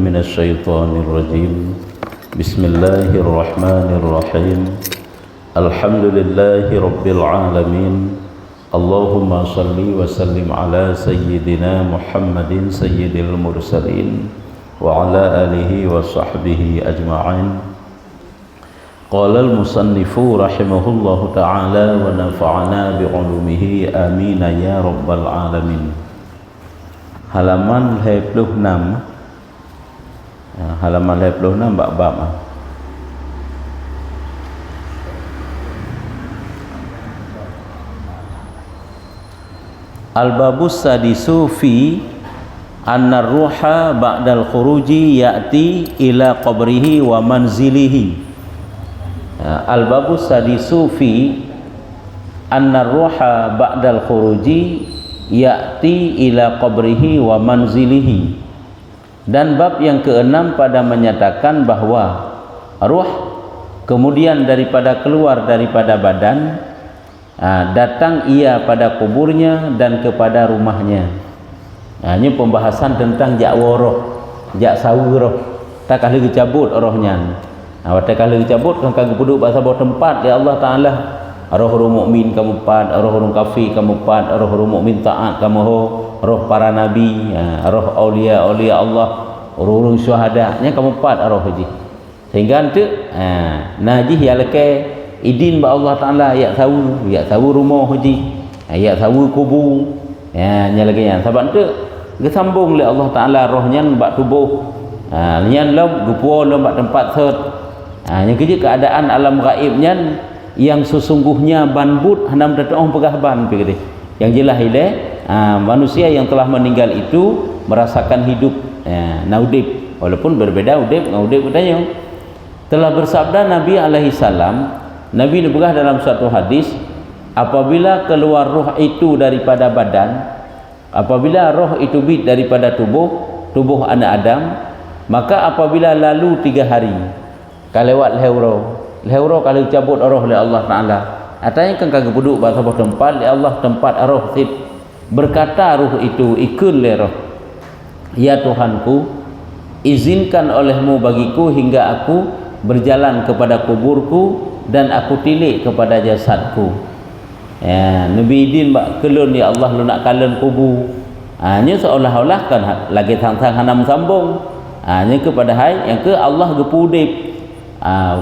من الشيطان الرجيم بسم الله الرحمن الرحيم الحمد لله رب العالمين اللهم صل وسلم على سيدنا محمد سيد المرسلين وعلى آله وصحبه أجمعين قال المصنف رحمه الله تعالى ونفعنا بعلومه آمين يا رب العالمين. Halaman 26, halaman 26 bab-bab. Al-babus sadisu fi anna ruha ba'dal khuruji ya'ti ila qabrihi wa manzilihi. Al-babus sadisu fi anna ruha ba'dal khuruji ya'ti ila qabrihi wa manzilihi. Dan bab yang keenam pada menyatakan bahwa ruh kemudian daripada keluar daripada badan, datang ia pada kuburnya dan kepada rumahnya. Ini pembahasan tentang jakwa roh, jak sawi roh. Tak kali dicabut rohnya. Tak kali dicabut kan kagak duduk bahasa bawah tempat ya Allah Taala. Roh mukmin kamu pat, roh kafir kamu pat, roh mukmin taat kamu ho, roh para nabi, roh aulia Allah, roh syuhada nya kamu pat roh haji. Sehingga tu najih ya leke idin ba Allah Taala ya tahu rumah haji, ya tahu kubur. Nya lagi nya sebab tu gesambung oleh Allah Taala rohnya bak tubuh. Nyan lam gupo lam bak tempat set. Nya kerja keadaan alam gaibnya yang sesungguhnya banbut hanam datang pegah ban pergi. Yang jelas ile manusia yang telah meninggal itu merasakan hidup naudib walaupun berbeda udip ngaudip katanya. Telah bersabda Nabi alaihi salam, Nabi berkata dalam satu hadis, apabila keluar roh itu daripada badan, apabila roh itu bit daripada tubuh anak Adam, maka apabila lalu 3 hari kalewat lehuro kalau cabut roh oleh Allah Taala, atanya kan kagak duduk bahasa tempat oleh Allah tempat roh sit, berkata roh itu ikun le roh, ya Tuhanku, izinkan olehmu bagiku hingga aku berjalan kepada kuburku dan aku tilik kepada jasadku. Nabi idin bak kelun ya Allah lu nak kalen kubur. Nya seolah-olah kan lagi tang-tang hanam sambung. Nya kepada hai yang ke Allah gepudip.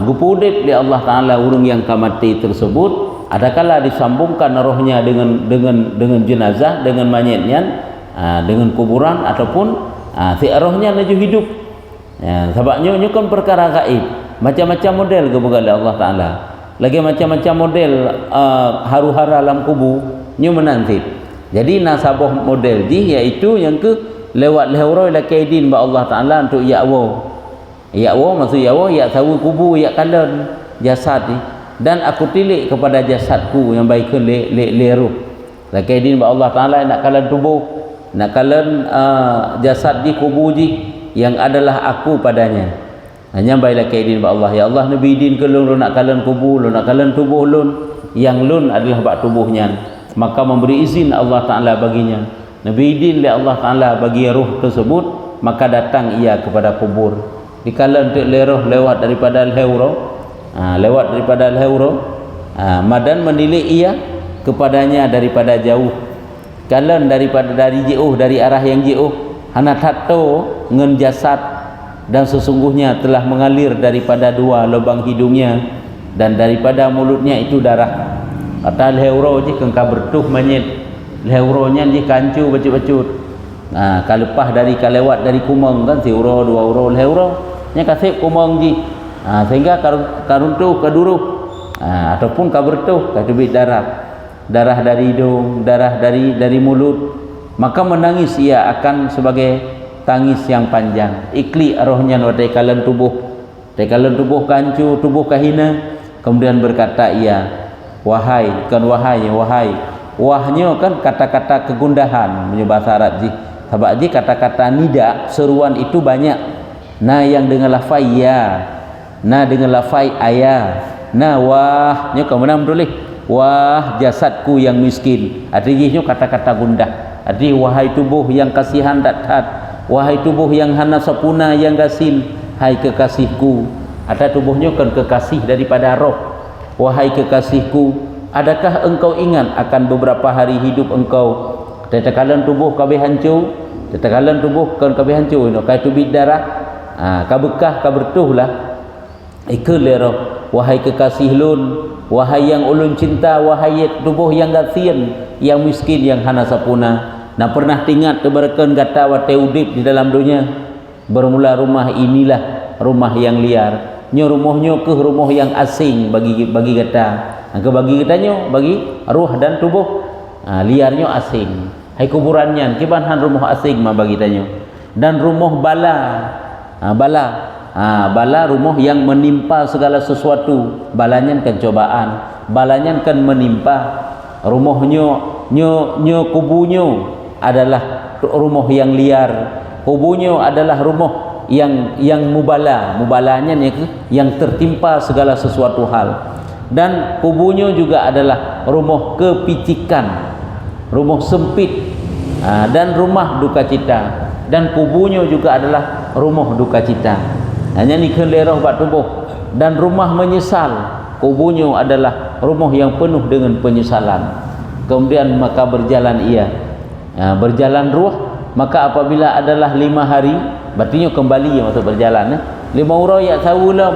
Gepudip di Allah Taala urang yang kamati tersebut, adakala disambungkan rohnya dengan jenazah, dengan mayatnya, dengan kuburan ataupun si rohnya menuju hidup. Sebabnya ini kan perkara gaib, macam-macam model kebukaan Allah Taala. Lagi macam-macam model haru-hara alam kubur nyu menanti. Jadi nasabah model ji iaitu yang ke lewat lehuroi la kaidin ba Allah Taala untuk yakwo. Yakwo maksud yakwo ya tahu kubur ya kalen jasad ni, dan aku tilik kepada jasadku yang baik ke le ruh. La kaidin ba Allah Taala nak kalen tubuh, nak kalen jasad di kubur ji yang adalah aku padanya. Hanya baiklah kaidin ba Allah, ya Allah nabi din ke lun nak kalen kubur, lun nak kalen tubuh lun, yang lun adalah bak tubuhnya, maka memberi izin Allah Taala baginya. Nabi din le Allah Taala bagi ruh tersebut, maka datang ia kepada kubur. Dikala untuk leroh lewat daripada al-hawra, madan menilik ia kepadanya daripada jauh. Kalan dari jauh, dari arah yang jauh, hana tato ngen jasad, dan sesungguhnya telah mengalir daripada 2 lubang hidungnya dan daripada mulutnya itu darah. Kata al-hawra je kengka bertuh manyet, al-hawranya je kancu bacut-bacut. Kalepah dari kalewat dari kumang kan si uro 2 uro al-hawra nya kasih kumang ji. Sehingga karuntuh kaduruh ataupun kabertuh katubit darah dari hidung, darah dari mulut, maka menangis ia akan sebagai tangis yang panjang. Ikli rohnya wadai kalan tubuh kancu, tubuh kahina, kemudian berkata ia, wahai wahnya kan kata-kata kegundahan punya bahasa Arab ji. Sebab ji kata-kata nida seruan itu banyak. Yang dengan lafai ya, dengan lafai ayah, wah nya kamu nam boleh wah jasadku yang miskin. Artinya kata-kata gundah. Artinya wahai tubuh yang kasihan dat wahai tubuh yang hana sapuna yang gasil, hai kekasihku. Ada tubuhnya kan kekasih daripada roh. Wahai kekasihku, adakah engkau ingat akan beberapa hari hidup engkau? Tetakalan tubuh kabeh hancur, tetakalan tubuh kan kabeh hancur, no kai tubit darah, ka bekah ka bertuhlah. Ikut lero, wahai kekasih lun, wahai yang ulun cinta, wahai tubuh yang gasin, yang miskin, yang hana sapuna. Nak pernah tingat tebarkan gata wa teudip di dalam dunia. Bermula rumah inilah rumah yang liar. Nyo rumahnya ke rumah yang asing bagi kata. Ke bagi katanya bagi ruh dan tubuh. Liarnya asing. Hai kuburannya kibanhan rumah asing mah bagi tanya. Dan rumah bala. Bala rumah yang menimpa segala sesuatu. Balanya kan cobaan, balanya kan menimpa. Rumahnya nyo kubunya adalah rumah yang liar. Kubunya adalah rumah yang mubalanya yang tertimpa segala sesuatu hal. Dan kubunya juga adalah rumah kepicikan, rumah sempit, dan rumah duka cita. Dan kubunya juga adalah rumah duka cita. Hanya ni kelerah bat tubuh. Dan rumah menyesal, kubunya adalah rumah yang penuh dengan penyesalan. Kemudian maka berjalan ia, berjalan ruh. Maka apabila adalah 5 hari, berarti kembali yang masuk berjalan. 5 urai ya sawulam.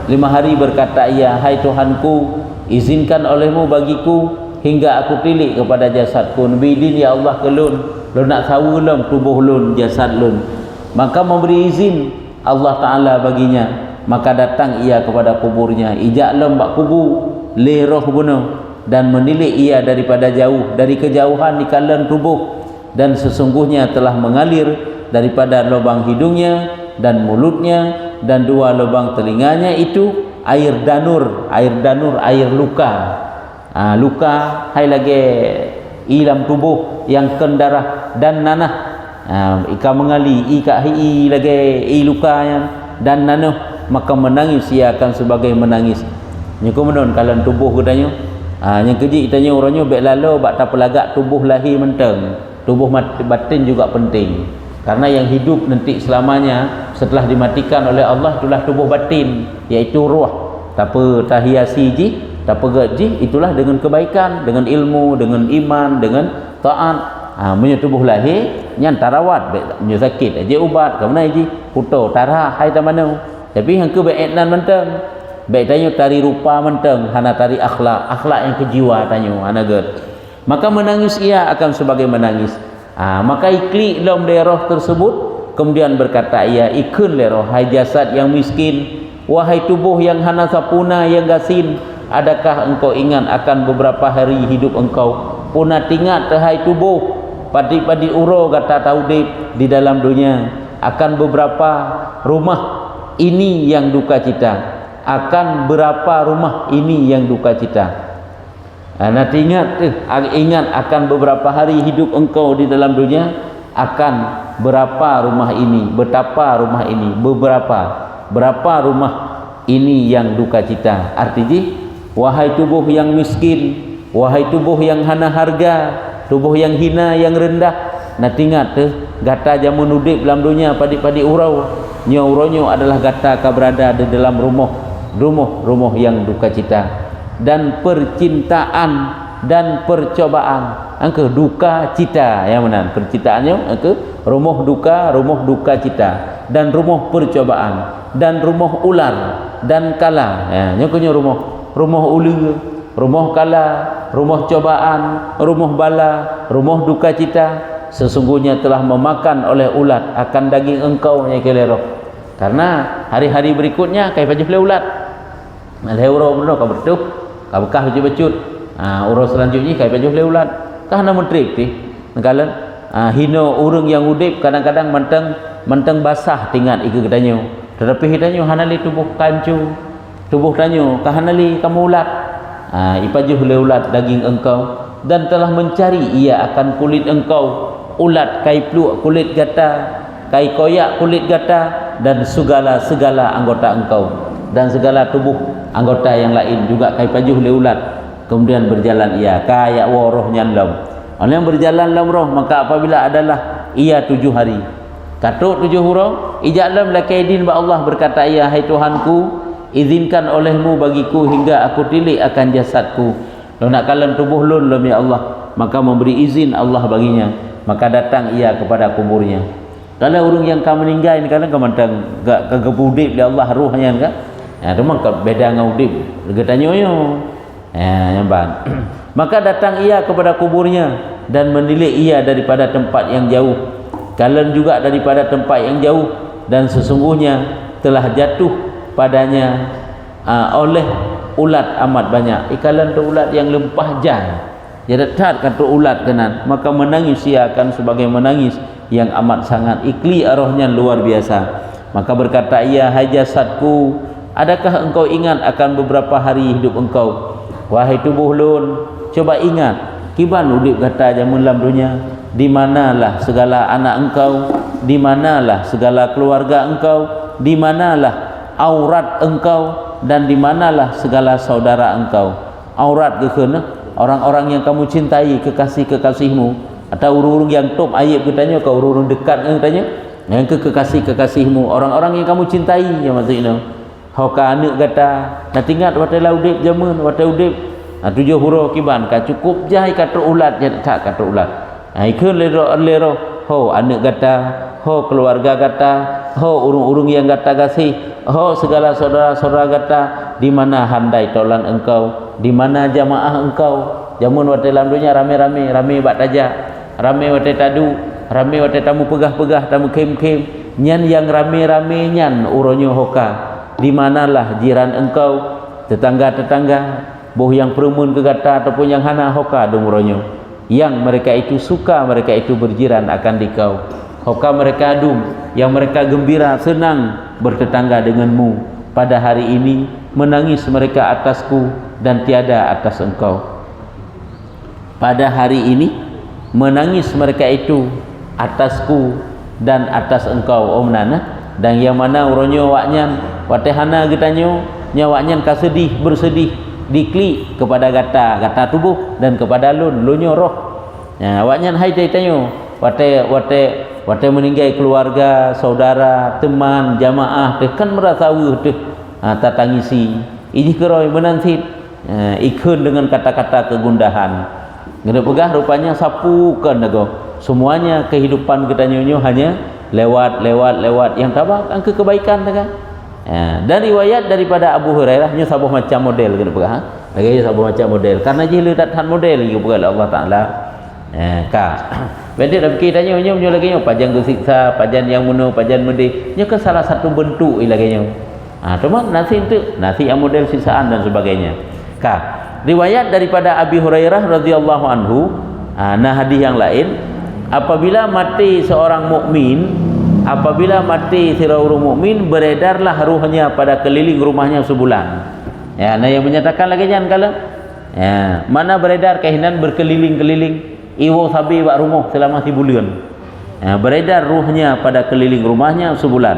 5 hari berkata ia, hai Tuhanku, izinkan olehmu bagiku hingga aku tilik kepada jasadku. Bidin ya Allah ke lun nak sawulam tubuh lun, jasad lun. Maka memberi izin Allah Ta'ala baginya. Maka datang ia kepada kuburnya. Ijak lem bak kubu leroh guna. Dan menilik ia daripada jauh, dari kejauhan di kalan tubuh. Dan sesungguhnya telah mengalir daripada lubang hidungnya dan mulutnya dan 2 lubang telinganya itu air danur, air luka. Luka hai lagi ilam tubuh yang kendarah dan nanah. Ika mengali ika hi lagi luka yang dan nanah. Maka menangis ia akan sebagai menangis. Nyuku menon kalan tubuh katanya. Yang keji tanya orangnya baik lalu bak tak pelagak tubuh lahir menteng. Tubuh batin juga penting. Karena yang hidup nanti selamanya setelah dimatikan oleh Allah itulah tubuh batin, yaitu ruh. Tapa tahiasi ji, tapa gaji, itulah dengan kebaikan, dengan ilmu, dengan iman, dengan taat. Punya tubuh lahir nyan tarawat, punya sakit aja ubat, ke mana ji? Puto tarah hai ta mana. Tapi hang ke baik nan menteng. Baik tanya tari rupa menteng, hana tari akhlak yang kejiwa tanya hana ged. Maka menangis ia akan sebagai menangis. Maka iklik dalam daerah tersebut. Kemudian berkata ia, ikun lero hai jasad yang miskin, wahai tubuh yang hana sapuna yang gasin, adakah engkau ingat akan beberapa hari hidup engkau? Puna tingat hai tubuh padi uro kata taudib di dalam dunia akan beberapa rumah ini yang duka cita, akan berapa rumah ini yang duka cita. Nanti ingat akan beberapa hari hidup engkau di dalam dunia, akan berapa rumah ini, betapa rumah ini, berapa rumah ini yang duka cita. Artinya wahai tubuh yang miskin, wahai tubuh yang hana harga, tubuh yang hina, yang rendah. Nanti ingat gata jamun udip dalam dunia padi urau, nyo adalah gata ka berada di dalam rumah yang duka cita. Dan percintaan dan percobaan, angka duka cita yang mana percintaannya, angka rumah duka cita, dan rumah percobaan, dan rumah ular dan kala. Nyokunya rumah ulu, rumah kala, rumah cobaan, rumah bala, rumah duka cita. Sesungguhnya telah memakan oleh ulat akan daging engkau yang kelerok. Karena hari-hari berikutnya kai paju le ulat. Leuro benar kau bertuh. Kabukah becut-becut. Urus selanjutnya kai pajuh le ulat. Kah na mentrip ti. Nagalan hino urang yang udip kadang-kadang menteng basah tingat iku katanya. Tetapi hitanya hanali tubuh kancu. Tubuh tanyo kahanali kamu ulat. Ipajuh le ulat daging engkau dan telah mencari ia akan kulit engkau. Ulat kai pluk kulit gata, kai koyak kulit gata, dan segala anggota engkau dan segala tubuh anggota yang lain juga kai pajuh le ulat. Kemudian berjalan ia kayak roh nyanlam. Orang yang berjalan dalam roh, maka apabila adalah ia 7 hari, Katuk 7 huruf, ija'lam lakaidin ba Allah berkata, ya hai Tuhanku, izinkan olehmu bagiku hingga aku tilik akan jasadku. Kalau nak kalan tubuh lun lam ya Allah, maka memberi izin Allah baginya, maka datang ia kepada kuburnya. Kalau orang yang kau meninggal ni kadang kau mantang gak udip dia Allah ruhnya kan. Ya tu mak beda dengan udip. Getanyo yo. Ya nyamban. Maka datang ia kepada kuburnya dan menilik ia daripada tempat yang jauh. Kalian juga daripada tempat yang jauh, dan sesungguhnya telah jatuh padanya oleh ulat amat banyak. Kalian tu ulat yang lempah jan. Dia dekat kata ulat kanan, maka menangis ia akan sebagai menangis yang amat sangat. Ikli arahnya luar biasa. Maka berkata ia, hai jasadku, adakah engkau ingat akan beberapa hari hidup engkau? Wahai tubuh lun, coba ingat kiban udip kata jamun dalam dunia, di manalah segala anak engkau, di manalah segala keluarga engkau, di manalah aurat engkau, dan di manalah segala saudara engkau. Aurat ke kena orang-orang yang kamu cintai, kekasih-kekasihmu, atau urung-urung yang top ayib katanya, kau urung dekat katanya, yang kekasih-kekasihmu, orang-orang yang kamu cintai, yang maksudnya hoka anak kata nak ingat watai laudip zaman watai udip 7 huruf kiban ka cukup jai kata ulat je tak kata ulat. Ikun lero ho anak kata, ho keluarga kata, ho urung-urung yang kata kasih, ho segala saudara-saudara kata, di mana handai tolan engkau, di mana jamaah engkau. Jamun watai dalam dunia rame-rame, rame bak tajak, rame watai tadu, rame watai tamu pegah-pegah, tamu kem-kem, nyan yang rame-rame nyan uronyo hoka. Di manalah jiran engkau, tetangga-tetangga, boh yang perumun ke kata ataupun yang hana hoka dumuronyo, yang mereka itu suka, mereka itu berjiran akan dikau. Hoka mereka adum, yang mereka gembira, senang bertetangga denganmu. Pada hari ini menangis mereka atasku dan tiada atas engkau. Pada hari ini menangis mereka itu atasku dan atas engkau, om nana. Dan yang mana uronyo waknyan watehana getanyo nyawaknyan kasedih bersedih diklik kepada gata tubuh dan kepada lunyo roh. Ya waknyan hai taitanyo wate meninggal keluarga, saudara, teman, jamaah teh kan merasa teh tatangisi iji keroi menansit ikun dengan kata-kata kegundahan. Ngene pegah rupanya sapukan nago. Semuanya kehidupan getanyo hanya lewat yang tabak angka kebaikan kan. Ya, dan riwayat daripada Abu Hurairah nya sabuh macam model gitu pegah. Lagi sabuh macam model karena jilu tak tahan model gitu pegah Allah Taala. Ka. Benda dak fikir tanya nya lagi nya pajan kesiksa, pajan yang muno, pajan mudi. Nya ke salah satu bentuk lagi nya. Cuma nasi itu nasi yang model siksaan dan sebagainya. Ka. Riwayat daripada Abi Hurairah radhiyallahu anhu, nah hadis yang lain, apabila mati seorang mukmin, apabila mati seorang mukmin, beredarlah ruhnya pada keliling rumahnya sebulan. Ya, nah yang menyatakan lagi jangan kala. Ya, mana beredar kehinan berkeliling-keliling iwo sabi bak rumah selama sebulan. Ya, beredar ruhnya pada keliling rumahnya sebulan.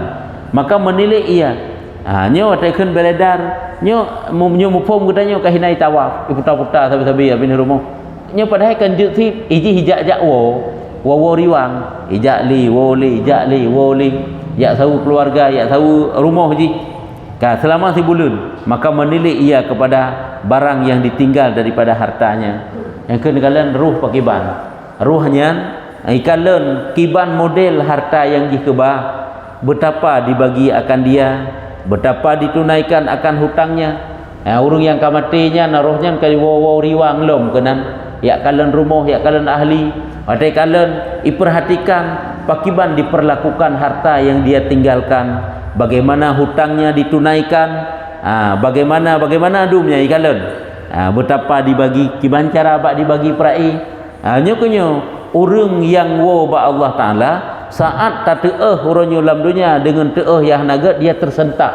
Maka menilai ia. Nyo tekan beredar, nyo mupom katanya kehinai tawaf, iputa-puta sabi-sabi abin rumah. Nyo padahal kan jutip iji hijak-jak wo riwang ijak li wo li ya tahu keluarga ya tahu rumah ji ka selama sebulan, maka menilai ia kepada barang yang ditinggal daripada hartanya. Yang kalian ruh pakiban ruhnya ikalan kiban model harta yang dikebah, betapa dibagi akan dia, betapa ditunaikan akan hutangnya. Urang yang kamatinya narohnya kali wo riwang lom kenan ya kalian rumah ya kalian ahli. Wadai kalian diperhatikan pakiban diperlakukan harta yang dia tinggalkan, bagaimana hutangnya ditunaikan, bagaimana dumnya kalian, betapa dibagi kiban cara bak dibagi perai. Nyokunyo urang yang wo ba Allah Taala saat tateeh uronyo dalam dunia dengan teeh yang nagat dia tersentak,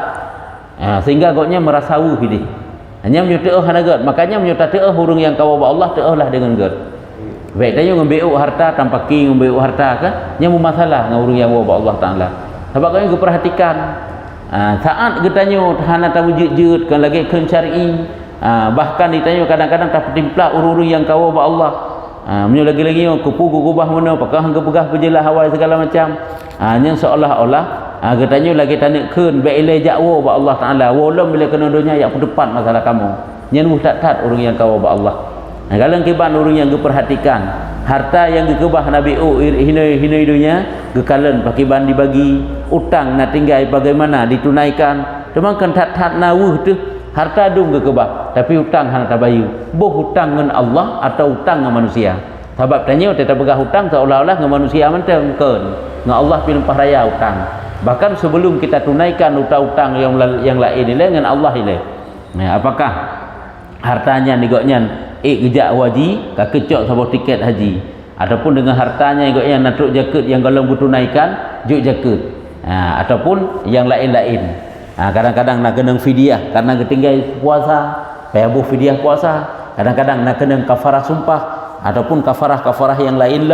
sehingga goknya merasa ini hanya menyoteeh nagat, makanya menyoteeh urang yang kawa ba Allah teehlah dengan gad. Baik tanya ngambil harta tanpa ki ngambil harta kan nya masalah dengan urang yang wa Allah Taala. Sebab kau perhatikan saat getanya tahana tamu jejut kan lagi kencari bahkan ditanya kadang-kadang tak petimplah urang yang kau wa Allah menyo lagi-lagi kupu kubah mana pakah pegah pejelah hawai segala macam. Nya seolah-olah katanya lagi tanya keun be ile jakwo ba Allah Taala wolom bila kena dunia yak depan masalah kamu. Nya nuh tak orang yang kau ba Allah. Kalau kiban orang yang perhatikan harta yang dikebah Nabi hina dunia gekalan pakiban dibagi utang nak tinggal bagaimana ditunaikan demangkan tat nawuh tu harta dung gekebah tapi hutang hang tak bayu boh hutang dengan Allah atau hutang dengan manusia sebab tanya kita pegah hutang seolah-olah dengan manusia mentang keun dengan Allah pi lempah raya hutang bahkan sebelum kita tunaikan hutang-hutang yang lain ile dengan Allah ile apakah hartanya nigoknya gejak haji ka kecok sabah tiket haji ataupun dengan hartanya yang natruk jaket yang kalau bertunaikan juk jaket ataupun yang lain-lain kadang-kadang nak kena fidyah karena ketinggal puasa payah buh fidyah puasa kadang-kadang nak kena kafarah sumpah ataupun kafarah yang lain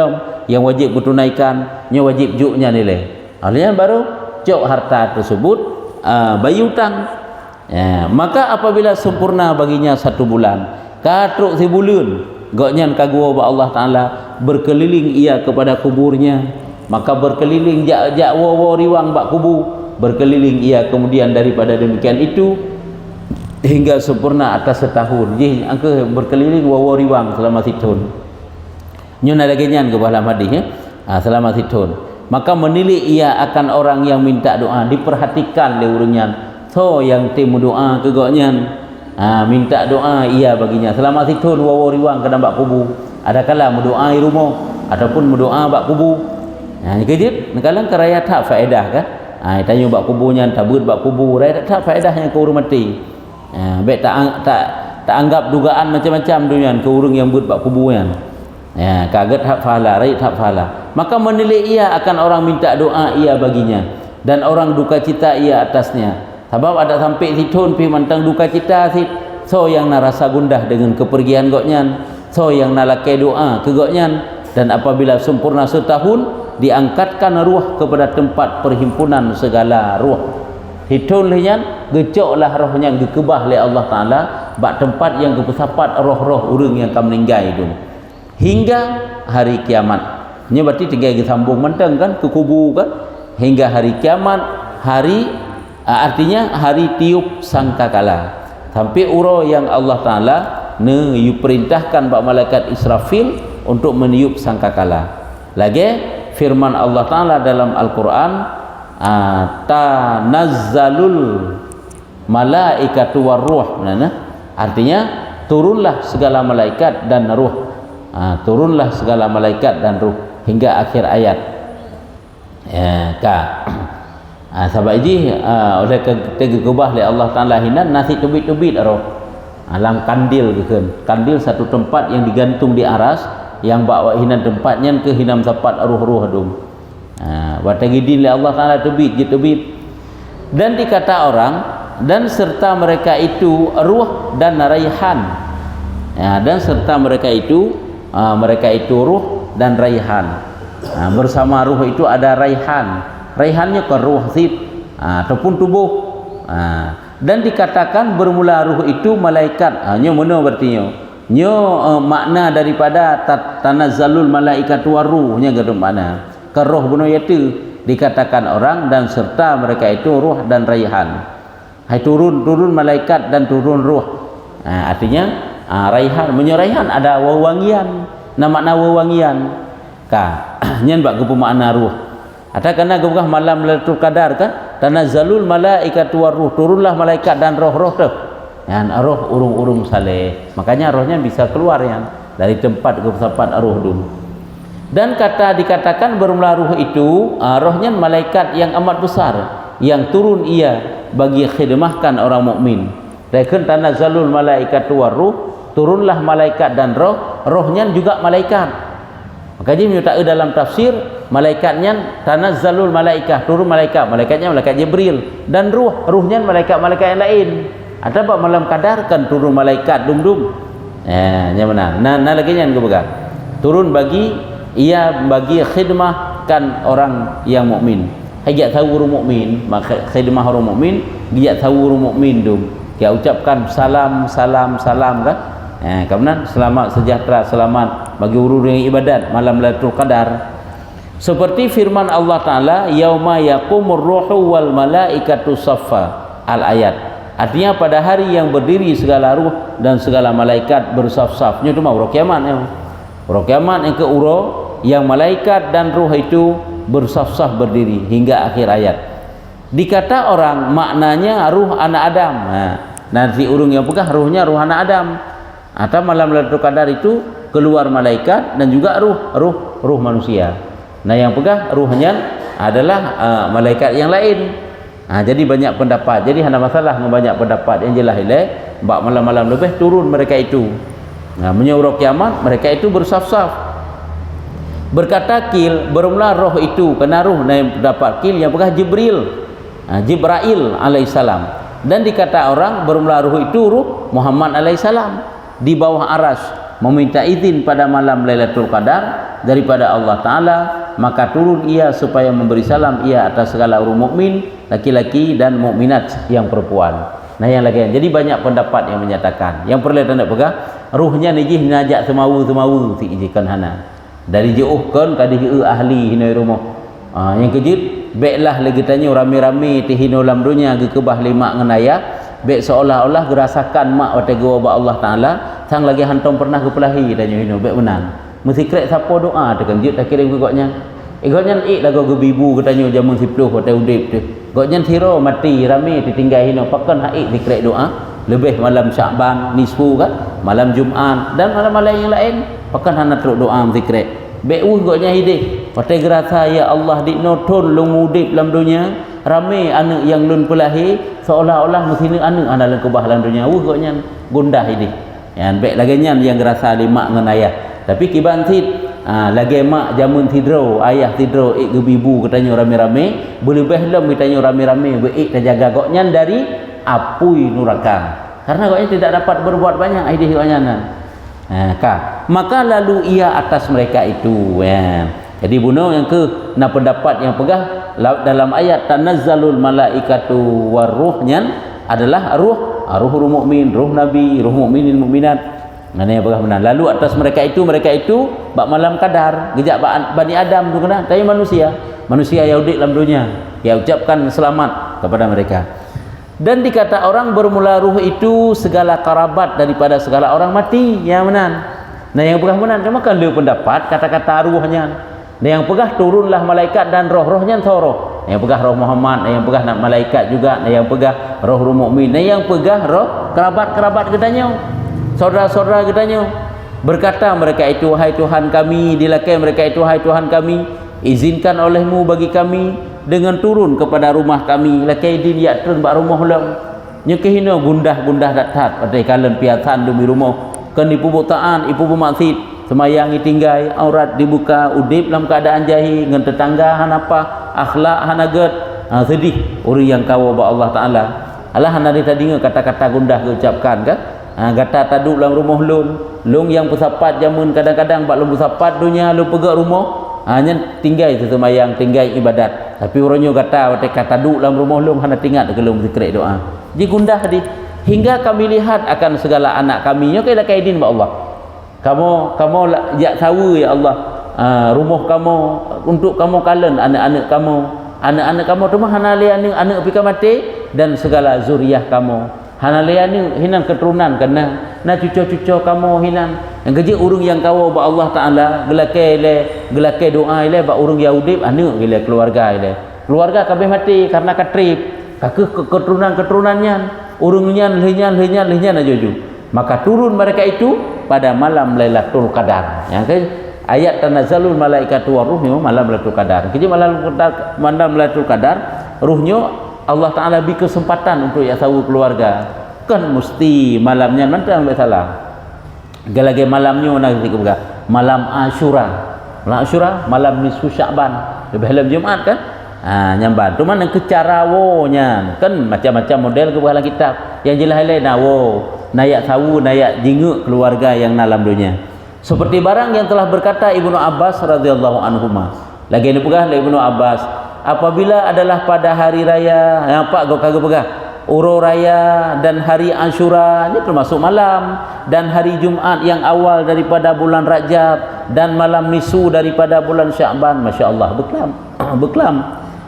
yang wajib bertunaikan nya wajib juknya nilai alian baru cok harta tersebut bayi hutang maka apabila sempurna baginya 1 bulan katruk sebulan goknyan kagua ba Allah Taala berkeliling ia kepada kuburnya maka berkeliling jak wo riwang bak kubu berkeliling ia kemudian daripada demikian itu hingga sempurna atas setahun jadi angka berkeliling wo riwang selama setahun nyuna lagi nyan ke dalam hadis selama setahun maka menilai ia akan orang yang minta doa diperhatikan oleh orangnya so yang timu doa ke goknyan minta doa ia baginya selama situ wawo riwang kena bak kubu ada kala mendoai rumah ataupun mendoa bak kubu kejut kadang keraya tak faedah kan tanya bak kubunya tabut bak kubu raya tak faedahnya ke urang mati baik tak anggap dugaan macam-macam dunia ke urang yang buat bak kubu yang kaget hak pahala raya tak pahala maka menilai ia akan orang minta doa ia baginya dan orang duka cita ia atasnya sebab ada sampai situn pi mantang duka cita sit so yang narasa gundah dengan kepergian goknyan so yang nalakai doa ke goknyan dan apabila sempurna setahun diangkatkan ruh kepada tempat perhimpunan segala ruh hitun lehnya gecoklah rohnya gekebah oleh Allah Taala bak tempat yang kepesapat roh-roh urang yang akan meninggal itu hingga hari kiamat nya berarti tinggal disambung mentang kan ke kubu kan hingga hari kiamat artinya hari tiup sangkakala sampai uro yang Allah Taala perintahkan bak malaikat Israfil untuk meniup sangkakala lagi firman Allah Taala dalam Al-Quran tanazzalul malaikatu warruh artinya turunlah segala malaikat dan ruh turunlah segala malaikat dan ruh hingga akhir ayat sebab ini oleh kegubah oleh Allah Taala hinan nasi tubit-tubit roh alam kandil gitu kandil satu tempat yang digantung di aras yang bawa hinan tempatnya ke hinam sapat ruh-ruh dum watagidin oleh Allah Taala tubit dan dikata orang dan serta mereka itu ruh dan raihan dan serta mereka itu ruh dan raihan bersama ruh itu ada raihannya ke ruh zid ataupun tubuh dan dikatakan bermula ruh itu malaikat nyo mana berarti nyo makna daripada tanazzalul malaikatu waruh nya gaduh makna ke roh bunuh yaitu dikatakan orang dan serta mereka itu ruh dan raihan turun malaikat dan turun ruh artinya raihan raihan ada wewangian makna wewangian nyen bak ke makna ruh ada kena gugah malam Lailatul Qadar kan tanazzalul malaikatu waruh turunlah malaikat dan roh-roh tu yang roh urung-urung saleh makanya rohnya bisa keluar yang dari tempat ke tempat roh dulu dan dikatakan bermula ruh itu rohnya malaikat yang amat besar yang turun ia bagi khidmahkan orang mukmin dan tanazzalul malaikatu waruh turunlah malaikat dan rohnya juga malaikat makanya menyatakan dalam tafsir malaikatnya tanazzalul malaikah turun malaikatnya malaikat Jibril dan ruhnya malaikat yang lain ada apa malam Qadar kan turun malaikat dum nya mana nah lagi nya bega turun bagi khidmahkan orang yang mukmin hajat tahu orang mukmin maka khidmah orang mukmin dia tahu orang mukmin dum dia ucapkan salam kan kemudian selamat sejahtera selamat bagi urus ibadat malam Lailatul Qadar. Seperti firman Allah Ta'ala, yauma yaqumur ruhu wal malaikatu saffa, al-ayat. Artinya pada hari yang berdiri segala ruh dan segala malaikat bersaf-saf. Ini tu mah urut kiamat ya. Urut kiamat yang ke urut yang malaikat dan ruh itu bersaf-saf berdiri hingga akhir ayat. Dikata orang maknanya ruh anak Adam. Nanti urung yang pegah ruhnya ruh anak Adam. Atau malam Lailatul Qadar itu keluar malaikat dan juga ruh manusia. Nah yang pegah ruhnya adalah malaikat yang lain. Jadi banyak pendapat. Jadi ada masalah dengan banyak pendapat. Yang jelas ile bab malam-malam lebih turun mereka itu. Menyuruh kiamat mereka itu bersaf-saf. Berkata Kil, bermula roh itu, kena roh yang dapat Kil yang pegah Jibril alaihissalam. Dan dikata orang bermula roh itu ruh Muhammad alaihissalam di bawah aras meminta izin pada malam Lailatul Qadar daripada Allah Ta'ala, maka turun ia supaya memberi salam ia atas segala orang mukmin laki-laki dan mukminat yang perempuan. Nah yang lagi, jadi banyak pendapat yang menyatakan yang perlu tanda pegah ruhnya nijih najak semawu si ijikan hana dari jauh kan kadih ahli hinai rumah. Yang kejut baiklah lagi tanya rame-rame ti hino lam dunia ke kebah lima ngenaya baik seolah-olah gerasakan mak watego ba Allah Taala sang lagi hantam pernah ke pelahi tanya hino baik menang mesti krek siapa doa tekan jut tak kira goknya goknya lagu gebibu katanya jamun 10 hotel udip tu goknya hero mati rame ditinggal hino pakan haik dikrek doa lebih malam Syaban nisfu kan malam Jumaat dan malam-malam yang lain pakan hana teruk doa mesti krek baik goknya hidup patai gerasa ya Allah di noton lung mudip dalam dunia ramai anak yang lun pelahi seolah-olah mesti anak dalam kebah dalam dunia goknya gundah hidup yang baik lagi yang gerasa lima dengan ayah tapi kiban tid lagi mak jamun tidro ayah tidro gebibu katanya rame-rame boleh behlem katanya rame-rame baik terjaga goknya dari apui neraka karena goknya tidak dapat berbuat banyak hidup goknya maka lalu ia atas mereka itu jadi bunuh yang ke na pendapat yang pegah dalam ayat tanazzalul malaikatu waruhnya adalah ruh mukmin, ruh nabi, ruh mukminin mukminat. Mana yang pegah benar. Lalu atas mereka itu bab malam Qadar, gejak Bani Adam tu kena, tapi manusia Yahudi dalam dunia. Ya ucapkan selamat kepada mereka. Dan dikata orang bermula ruh itu segala karabat daripada segala orang mati, ya benar. Nah yang pegah benar maka dia pendapat kata-kata ruhnya. Dan yang pegah turunlah malaikat dan roh-rohnya soroh. Yang pegah roh Muhammad, yang pegah nak malaikat juga, yang pegah roh mukmin, yang pegah roh kerabat-kerabat katanya. Saudara-saudara katanya. Berkata mereka itu wahai Tuhan kami, dilakai mereka itu wahai Tuhan kami, izinkan olehmu bagi kami dengan turun kepada rumah kami. Lakai din ya turun bak rumah ulang. Nyekehina gundah-gundah datat pada kalian piatan demi rumah. Kan ipu butaan, ipu bermaksud semayang tinggal aurat dibuka udip dalam keadaan jahil dengan tetangga hanapa akhlak hanaget sedih orang yang kau ba Allah Taala Allah hana tadi kata-kata gundah diucapkan kan kata taduk dalam rumah lung yang pesapat jamun kadang-kadang bak lung pesapat dunia lu pegak rumah hanya tinggal semayang tinggal ibadat tapi orangnya kata taduk dalam rumah lung hana tinggal ke lung zikir doa jadi gundah tadi hingga kami lihat akan segala anak kami nya kailah kaidin ba Allah kamu ya tahu ya Allah rumah kamu untuk kamu kalian anak-anak kamu tu mah hana le anak pika mati dan segala zuriat kamu hana le hinan keturunan kena na cucu-cucu kamu hinan yang kerja urung yang kau ba Allah Taala gelakai doa ile ba urung Yahudi anak ile keluarga kabeh mati karena katrip kakeh keturunan-keturunannya urungnya lehnyan ajuju maka turun mereka itu pada malam Lailatul Qadar. Yang ke ayat tanazzalul malaikatu waruhnya malam Lailatul Qadar. Jadi malam Lailatul Qadar ruhnya Allah Taala beri kesempatan untuk ya tahu keluarga. Kan mesti malamnya nanti enggak salah. Galage malamnya nanti juga malam Asyura. Malam Asyura malam nisfu Syaban. Lebih dalam Jumaat kan? Nyamban. Cuman yang kecarawonya kan macam-macam model ke dalam kitab. Yang jelas lain nayak tahu nayak jinguk keluarga yang dalam dunia seperti barang yang telah berkata Ibnu Abbas radhiyallahu anhuma lagi ini pegah Ibnu Abbas apabila adalah pada hari raya yang apa kau kagak pegah Uro Raya dan hari Ashura ini termasuk malam, dan hari Jumaat yang awal daripada bulan Rajab, dan malam nisu daripada bulan Sya'ban. Masya Allah, beklam.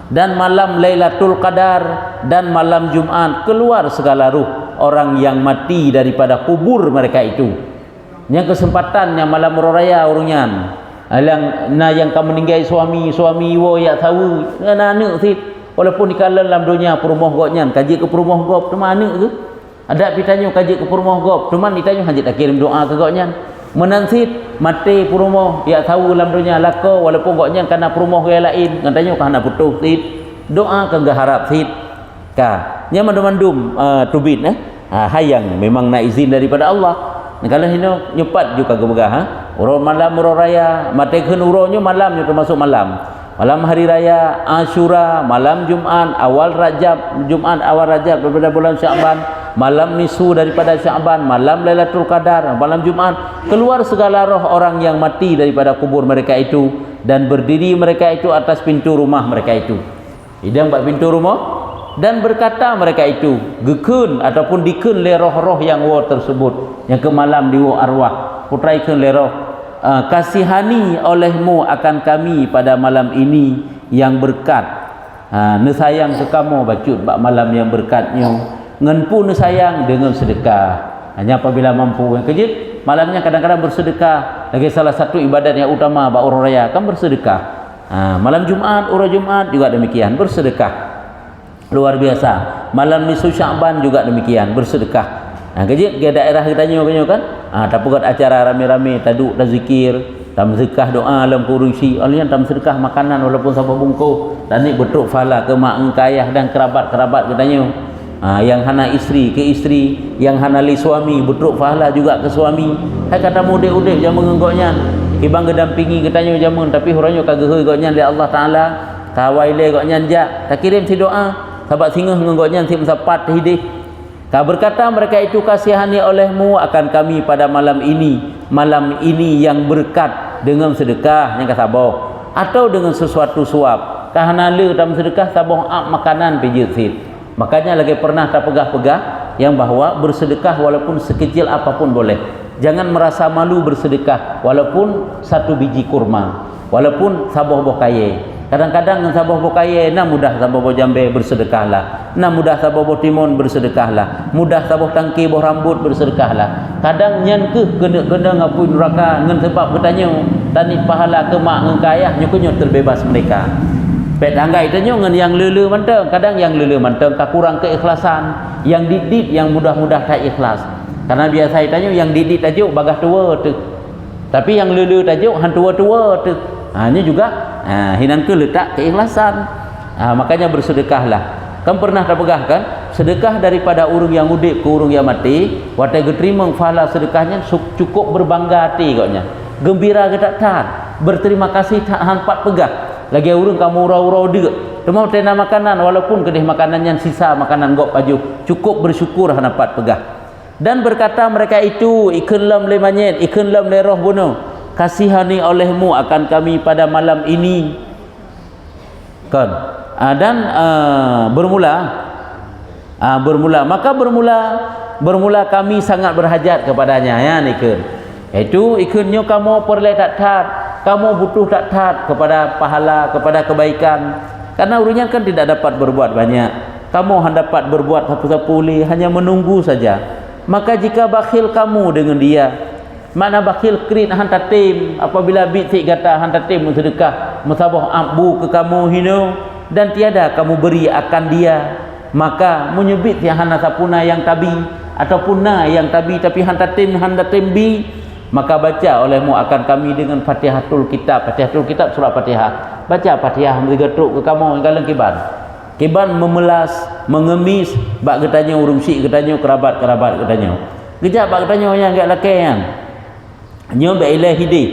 Dan malam Lailatul Qadar dan malam Jumaat keluar segala ruh orang yang mati daripada kubur mereka itu. Yang kesempatan yang malam Uro Raya urunyan yang kamu meninggal suami wo ya tahu anak sih. Walaupun di kala dalam dunia perumah gopnya, kaji ke perumah gop tu mana ke? Ada pitanya kaji ke perumah gop, cuman ditanya hanya tak kirim doa ke gopnya. Menansit mati perumah, ya tahu dalam dunia lako walaupun gopnya karena perumah yang lain, katanya karena putus tit. Doa ke enggak harap tit. Ka, nya mandum tubit hayang memang nak izin daripada Allah. Kalau hino nyepat juga ke begah uro malam uro raya, mati keun uronyo malamnya termasuk malam. Malam hari raya Ashura, malam Jumaat awal Rajab, Jumaat awal Rajab daripada bulan Sya'ban, malam nisu daripada Sya'ban, malam Lailatul Qadar, malam Jumaat keluar segala roh orang yang mati daripada kubur mereka itu, dan berdiri mereka itu atas pintu rumah mereka itu. Hidang bak pintu rumah, dan berkata mereka itu gekun ataupun dikun le roh-roh yang war tersebut, yang ke malam di arwah putraikeun le roh, kasihani olehmu akan kami pada malam ini yang berkat. Nesayang ke kamu bacut bak malam yang berkatnya, ngenpu nesayang dengan sedekah. Hanya apabila mampu yang kejut malamnya kadang-kadang bersedekah. Lagi salah satu ibadat yang utama bak Uro Raya kan bersedekah. Malam Jumaat, Uro Jumaat juga demikian bersedekah. Luar biasa. Malam nisu Sya'ban juga demikian bersedekah. Kejut ke daerah kitanya kan, tak buat acara rame-rame, taduk, tak zikir, tak sedekah doa dalam kurusi, olehnya tak sedekah makanan walaupun sampai bungkus, dan ni betul fala ke mak engkayah dan kerabat-kerabat katanya. Yang hana isteri ke isteri, yang hana li suami betul fala juga ke suami. Hai kata mudik-udik jamu ngengoknya, kibang gedampingi katanya jamun, tapi huranya kageh goknya oleh Allah Taala, kawai le goknya jak, tak kirim si doa, sahabat singgah ngengoknya si mensapat hidih. Berkata mereka itu kasihani olehmu akan kami pada malam ini yang berkat dengan sedekah yang kasabah atau dengan sesuatu suap. Kahana le dalam sedekah sabah makanan pijit sit. Makanya lagi pernah tak pegah-pegah yang bahawa bersedekah walaupun sekecil apapun boleh. Jangan merasa malu bersedekah walaupun satu biji kurma, walaupun sabah bokaye. Kadang-kadang dengan sabah bokaye na mudah sabah boh jambe bersedekahlah, na mudah sabah boh timun bersedekahlah, mudah sabah tangki boh rambut bersedekahlah. Kadang nyan ke gena ngapui neraka ngan sebab bertanya tani pahala ke mak ngkayah nyokunyo terbebas mereka. Pet anggai tanya ngan yang lele manteng, kadang yang lele manteng ka kurang keikhlasan, yang didit yang mudah-mudah tak ikhlas. Karena biasa tanya yang didit tajuk bagah tua tu. Tapi yang lele tajuk han tua-tua tu. Ini juga hinan ke letak keikhlasan. Makanya bersedekahlah. Kan pernah terpegah kan sedekah daripada urang yang udip ke urang yang mati, watai geterima pahala sedekahnya cukup berbangga hati katnya, gembira ke tak berterima kasih tak hampat pegah lagi urang kamu urau-urau dia cuma tena makanan walaupun kedih makanan yang sisa makanan gok baju cukup bersyukur hampat pegah. Dan berkata mereka itu ikun lam le manyet ikun lam le roh bunuh, kasihani olehmu akan kami pada malam ini kan. Dan bermula kami sangat berhajat kepadanya ya nikun. Itu ikunnya kamu perlu tak kamu butuh tak kepada pahala, kepada kebaikan. Karena urunya kan tidak dapat berbuat banyak. Kamu hendak dapat berbuat sapu-sapu hanya menunggu saja. Maka jika bakhil kamu dengan dia, mana bakhil krit hantar tim apabila bitik kata hantar tim sedekah musabah abu ke kamu hino dan tiada kamu beri akan dia, maka menyebut yang hana sapuna yang tabi ataupun na yang tabi tapi hantar tim bi, maka baca olehmu akan kami dengan Fatihatul Kitab surat Fatihah. Baca Fatihah menggetuk ke kamu galeng kiban memelas mengemis bak getanya urung syik getanya kerabat getanya gejak bak getanya yang gak lakian nyo be ilahi di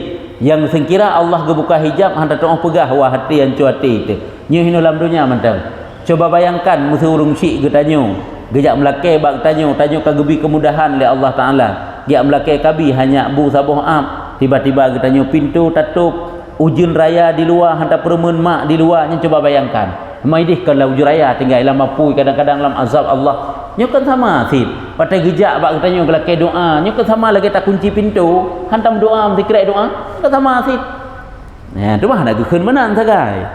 yang sengkira Allah gebuka hijab handa tong pegah wa hati yang cuati itu nyo hino dalam dunia mantang. Coba bayangkan musuh urung syik getanya gejak melake bak getanya tanya kagebi kemudahan oleh Allah Taala dia melake kabi hanya bu sabah am tiba-tiba getanya pintu tutup ujun raya di luar handa permen mak di luarnya. Coba bayangkan maidih kan lau juraya tinggal dalam mapui kadang-kadang dalam azab Allah nyo kan sama sid patai gejak bak katanya gelake doa nyo kan sama lagi tak kunci pintu hantam doa mesti kira doa kan sama sid nah tu mah nak keun menan sagai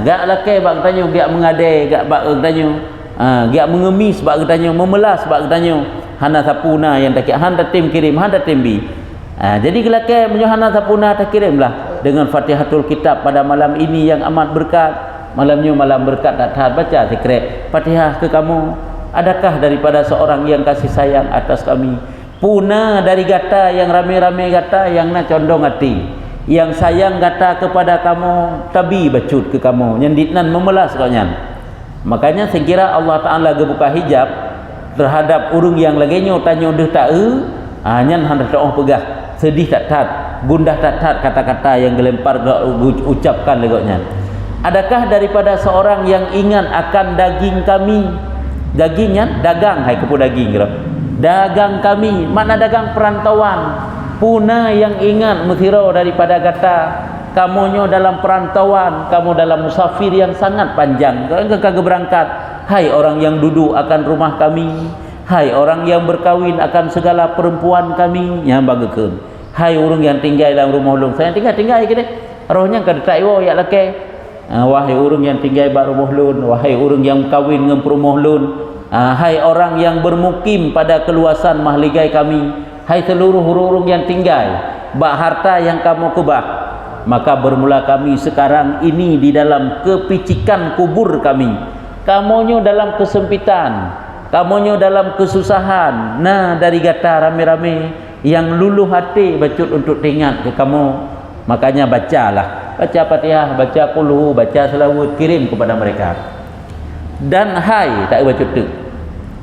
gak lake bak katanya gak mengadai gak bak katanya gak mengemis bak katanya memelas bak katanya hana sapuna yang tak handa tim kirim handa tim bi jadi gelake menyohana sapuna tak kirimlah dengan Fatihatul Kitab pada malam ini yang amat berkat. Malamnya malam berkat tak tahan baca zikir Fatihah ke kamu. Adakah daripada seorang yang kasih sayang atas kami? Puna dari gata yang rame-rame gata yang nak condong hati. Yang sayang gata kepada kamu, tabi bacut ke kamu. Yang ditnan memelas kau nyan. Makanya saya kira Allah Ta'ala gebuka hijab terhadap urung yang laginya tanya dah tak nyan hendak doa pegah. Sedih tak tat, gundah tak tat kata-kata yang gelempar ucapkan legoknya. Adakah daripada seorang yang ingat akan daging kami? Dagingnya dagang hai kepu daging kira. Dagang kami, mana dagang perantauan. Puna yang ingat methiro daripada kata kamunyo dalam perantauan, kamu dalam musafir yang sangat panjang. Kagak berangkat. Hai orang yang duduk akan rumah kami. Hai orang yang berkahwin akan segala perempuan kami. Yang bagakeun. Hai orang yang tinggal dalam rumah ulung. Saya tinggal gini. Rohnya kada tak yo ya lake. Wahai orang yang tinggal bak rumah lun, wahai orang yang kahwin dengan perumah lun, hai orang yang bermukim pada keluasan mahligai kami, hai seluruh orang yang tinggal bak harta yang kamu kebah, maka bermula kami sekarang ini di dalam kepicikan kubur kami. Kamunyo dalam kesempitan, kamunyo dalam kesusahan. Nah dari gata rame-rame yang luluh hati bacut untuk teringat ke kamu. Makanya bacalah, baca Fatihah, baca qul, baca selawat, kirim kepada mereka. Dan hai tak baca tu.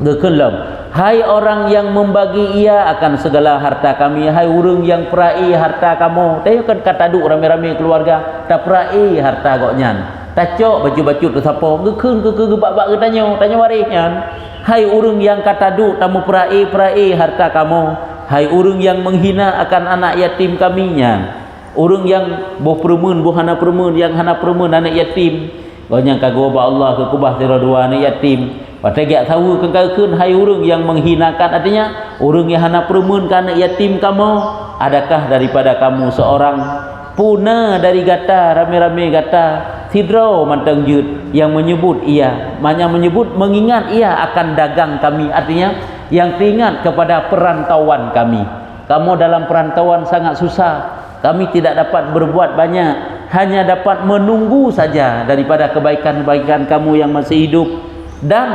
Gekelam, hai orang yang membagi ia akan segala harta kami, hai urang yang perai harta kamu. Tanya kan kata duk rame-rame keluarga, tak perai harta goknyan. Tacok baju-baju tu siapa? Gekeun ke bak-bak tanya waris nyan. Hai urang yang kata duk tamu perai harta kamu, hai urang yang menghina akan anak yatim kami nyan. Orang yang boh perumun, boh hana perumun, yang hana perumun anak yatim. Banyak kagum Allah ke kubah tira dua anak yatim. Patai gak tahu kengkaukeun hai orang yang menghinakan, artinya orang yang hana perumun ke anak yatim kamu. Adakah daripada kamu seorang puna dari gata rame-rame gata sidro mantang jut yang menyebut ia, yang menyebut mengingat ia akan dagang kami, artinya yang teringat kepada perantauan kami. Kamu dalam perantauan sangat susah. Kami tidak dapat berbuat banyak, hanya dapat menunggu saja daripada kebaikan-kebaikan kamu yang masih hidup. Dan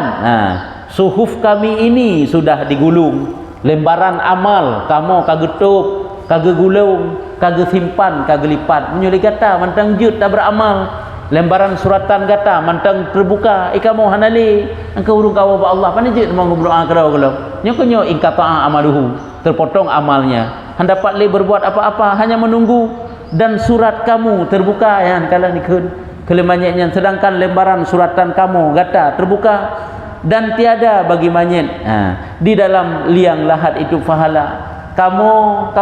suhuf kami ini sudah digulung. Lembaran amal kamu kagak tutup, kagak gulung, kagak simpan, kagak lipat. Menyuli kata mantang jut tak beramal. Lembaran suratan kata mantang terbuka. Kamu hanali, engkau urung kau ba Allah. Pandai jut mau berdoa kalau. Nyokonyo ingkata amaluhu, terpotong amalnya. Hendak le berbuat apa-apa, hanya menunggu. Dan surat kamu terbuka ya kalau dikeun kelemanyanya, sedangkan lembaran suratan kamu gata terbuka dan tiada bagi manyet di dalam liang lahat itu pahala. Kamu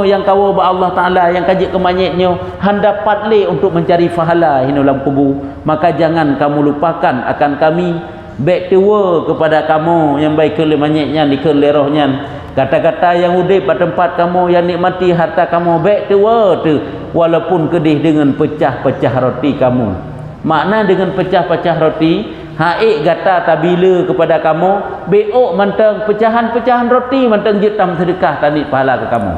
yang kau ba Allah Taala yang kaji kemanyetnya hendak patle untuk mencari pahala hinulam kubu, maka jangan kamu lupakan akan kami. Baik tua kepada kamu yang baik kelemanyetnya dikeun lerohnya. Kata-kata yang udip pada tempat kamu, yang nikmati harta kamu, baik tua tu walaupun kedih dengan pecah-pecah roti kamu. Makna dengan pecah-pecah roti, haik gata tabila kepada kamu, beok mantang pecahan-pecahan roti mantang jitam sedekah tadi pahala ke kamu.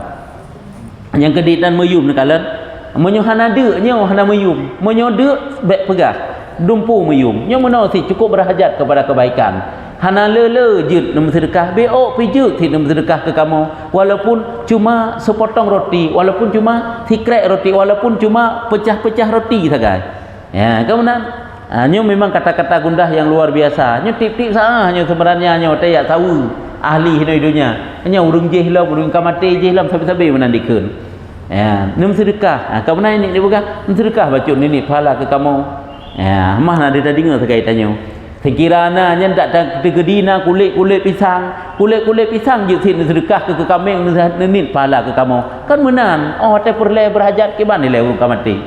Yang kedih dan meyum nekalan, menyohana deknya hana meyum, menyodek baik pegah, dumpu meyum. Yang mana si cukup berhajat kepada kebaikan. Hana lele jut nam sedekah, beok pijut ti nam sedekah ke kamu, walaupun cuma sepotong roti, walaupun cuma sikrek roti, walaupun cuma pecah-pecah roti saja. Ya, kemudian nyo memang kata-kata gundah yang luar biasa. Nyo tip-tip sah nyo sebenarnya nyo tak tahu ahli hidupnya. Nyo urung jehlam, urung kamate jehlam sabi-sabi menandikeun. Ya, nam sedekah. Kemudian ini dia bukan nam sedekah bacun ini pahala ke kamu. Ya, mah nak dia dengar sekaitannya. Sekiranya nya tak tegedina kulit-kulit pisang je sin sedekah ke kambing nenit pahala ke kamu. Kan menan. Oh te perle berhajat ke ban nilai urang kamati.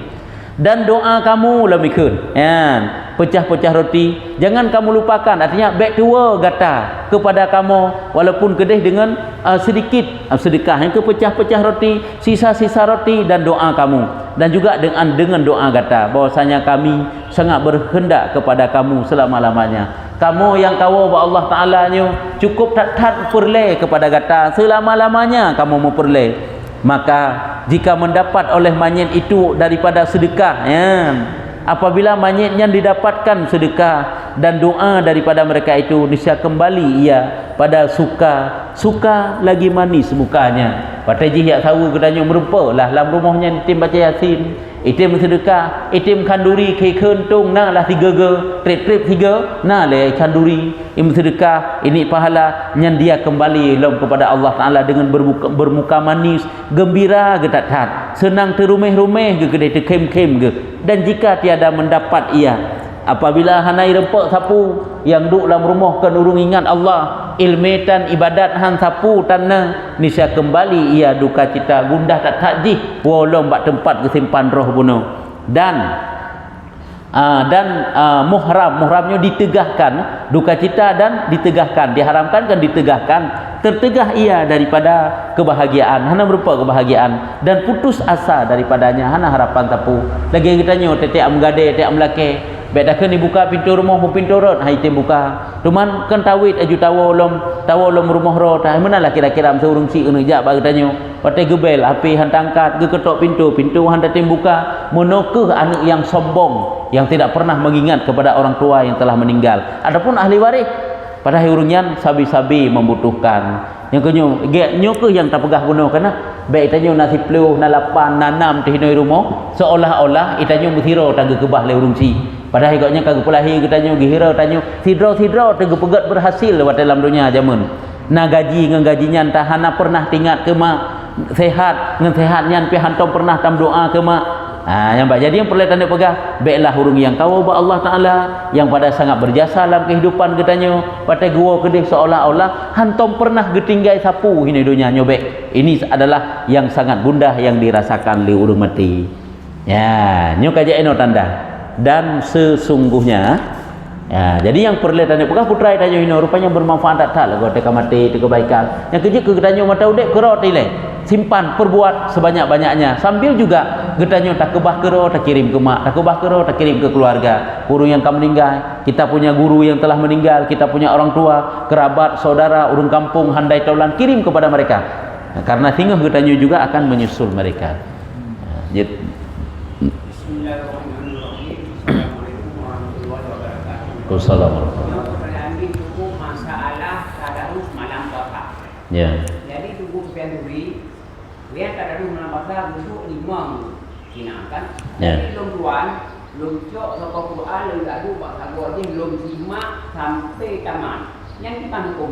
Dan doa kamu lah mikun. Ya. pecah-pecah roti jangan kamu lupakan, artinya baik tua gata kepada kamu walaupun kedih dengan sedikit sedekah yang ke pecah-pecah roti, sisa-sisa roti dan doa kamu, dan juga dengan doa gata bahwasanya kami sangat berkehendak kepada kamu selama-lamanya. Kamu yang kau Allah Ta'ala nyo cukup tak perleh kepada gata selama-lamanya kamu memperleh. Maka jika mendapat oleh manyet itu daripada sedekah ya, apabila manyet yang didapatkan sedekah dan doa daripada mereka itu, niscaya kembali ia pada suka lagi manis mukanya. Patai jih yak tahu katanya merupa lah dalam rumahnya itim baca Yasin, itim sedekah, itim kanduri ke kentung nah lah 3 trip 3 nah le kanduri im sedekah ini pahala yang dia kembali lom kepada Allah Taala dengan bermuka manis, gembira ge tak senang terumeh-rumeh ge kedai terkem-kem ge. Dan jika tiada mendapat ia, apabila hanai rempek sapu yang duk dalam rumah kan urung ingat Allah, ilmetan ibadat han sapu tanah, niscaya kembali ia duka cita gundah tak takjih wolong bak tempat kesimpan roh bunuh. Dan muhramnya ditegahkan, duka cita dan ditegahkan, diharamkan kan ditegahkan, tertegah ia daripada kebahagiaan, hana berupa kebahagiaan dan putus asa daripadanya, hana harapan tapu lagi kitanya tetek amgade tetek amlake bedakan dibuka pintu rumah mu pintu rot hai tim buka cuman kan tawit aju tawolom rumah rot hai mana lah kira-kira seurung si unu jak bagi tanya patai gebel api han tangkat ge ketok pintu han tim buka menokeh anak yang sombong yang tidak pernah mengingat kepada orang tua yang telah meninggal. Adapun ahli waris pada urunyan sabi-sabi membutuhkan yang ke yang tak pegah guna karena baik tanya nasi peluh na 8 na 6 di rumah seolah-olah itanya muthiro tangga kebah le urung si. Padahal agaknya kagak pulahi kitanya gihira tanya sidro tengah pegat berhasil lewat dalam dunia zaman. Na gaji dengan gajinya entah hana pernah tingkat ke mak sehat dengan sehatnya pi hantam pernah tam doa ke mak. Yang baik jadi yang perlu tanda pegah baiklah hurung yang kau ba Allah Taala yang pada sangat berjasa dalam kehidupan kitanya patai gua kedih seolah-olah hantam pernah getinggai sapu ini dunia nyobek. Ini adalah yang sangat gundah yang dirasakan li urung mati. Ya, nyo kaja eno tanda. Dan sesungguhnya ya, jadi yang perlu tanda pegah putra tanya ini rupanya bermanfaat tak lah teka mati teka kebaikan yang kerja ke tanya mata udek kerot ile simpan perbuat sebanyak-banyaknya sambil juga getanya tak kebah kero tak kirim ke mak, tak kebah kero tak kirim ke keluarga guru yang kamu meninggal, kita punya guru yang telah meninggal, kita punya orang tua kerabat saudara urung kampung handai taulan kirim kepada mereka karena tinggal getanya juga akan menyusul mereka. Assalamualaikum. Masalah tadarus malam puasa. Ya. Jadi tubuh penduri, dia tadarus malam puasa untuk 5 Cina kan. Jadi belum tuan, belum cok soko Quran, belum lalu bahasa gua dia belum simak sampai tamat. Yang kita hukum.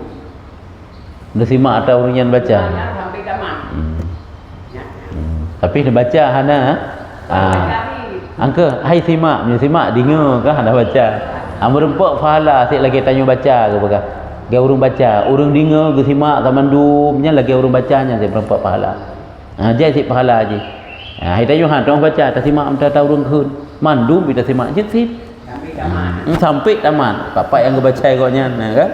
Belum simak atau urunyan baca? Sampai tamat. Ya. Tapi dia baca hana. Angka hai simak, simak dengar kah dah baca. Merempak fahala asyik lagi tanya baca ke apa? Dia urung baca, urung dengar ke simak tamandumnya lagi urung bacanya saya merempak pahala. Dia asyik pahala aje. Hai tanya han tong baca tak simak tak tahu urung keun. Mandum kita simak je sip. Sampai tamat. Bapak yang baca agaknya kan?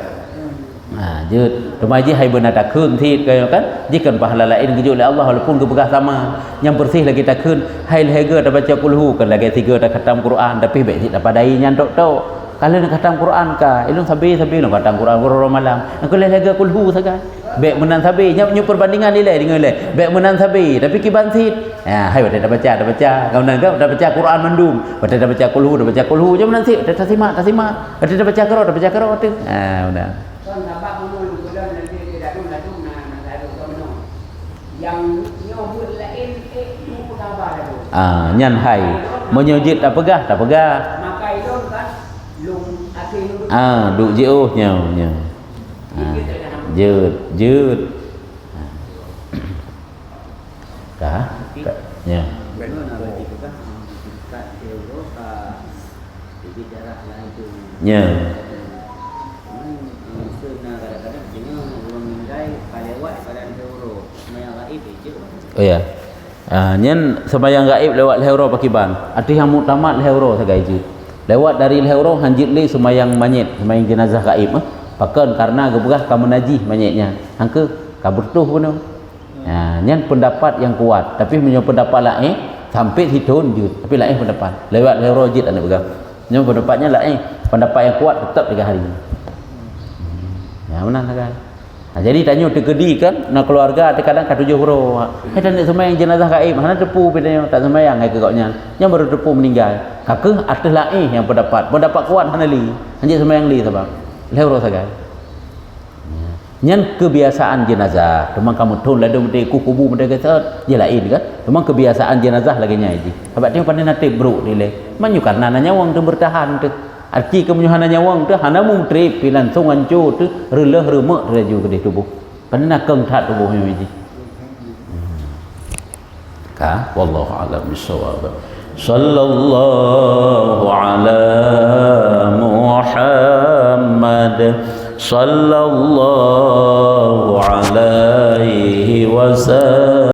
Je remaja hai benar tak keun thi kan? Jika pahala lain ke oleh Allah walaupun kebegah sama. Yang bersih lagi tak keun. Hai lega tak baca kulhu kan lagi 3 tak khatam Quran tapi baik tak padai nyantok-tok. Kalau nak khatam Quran ka, ilmu sabi nak khatam Quran guru malam. Aku lega kulhu sagai. Baik menan sabi, nyu perbandingan nilai dengan nilai. Baik menan sabi, tapi kiban sit. Ya, hai dah baca. Kau nan dah baca Quran mandum. Dah baca kulhu, je menan sit. Dah simak. Dah baca karo tu. Udah. Kon sabak mulu bulan nanti tidak lalu nak lalu ke mana. Yang nyobut lain tu kabar tu. Nyan hai. Menyujud tak pegah. Maka itu kan duk jauh nyo. Jut. Kah? Ya. Ya. Oh ya. Nyen sembahyang gaib lewat euro pakiban. Ada yang muktamad euro sagai je. lewat dari lehoro hanjit le semayang manyet semayang jenazah gaib pakan karena gebegah kamu najih manyetnya hangke kaburtuh pun nyan pendapat yang kuat tapi punya pendapat lain sampai hitun je tapi lain pendapat lewat lehoro jit anda pegang nyan pendapatnya lain pendapat yang kuat tetap 3 hari ya mana kan jadi tanya tegedi kan nak keluarga kadang ka 7 huruf tak nak semayang jenazah gaib hana tepu pedanya tak semayang ai kekoknya yang baru tepu meninggal kakek atas lain yang pendapat kuat hana li hanya semayang li sebab lehoro sagai nyan kebiasaan jenazah teman kamu tun ladu mesti kubu mesti keset je lain kan teman kebiasaan jenazah lagi nya ji sebab dia pandai nate bro dile manyu karena nyawang tu bertahan tu arti kemunyuhan nyawang tu hana mung trip pilan song ancu tu releh remek raju ke tubuh pandai nak keng that tubuh nya ji ka wallahu alam bisawab sallallahu ala Muhammad sallallahu alaihi wasallam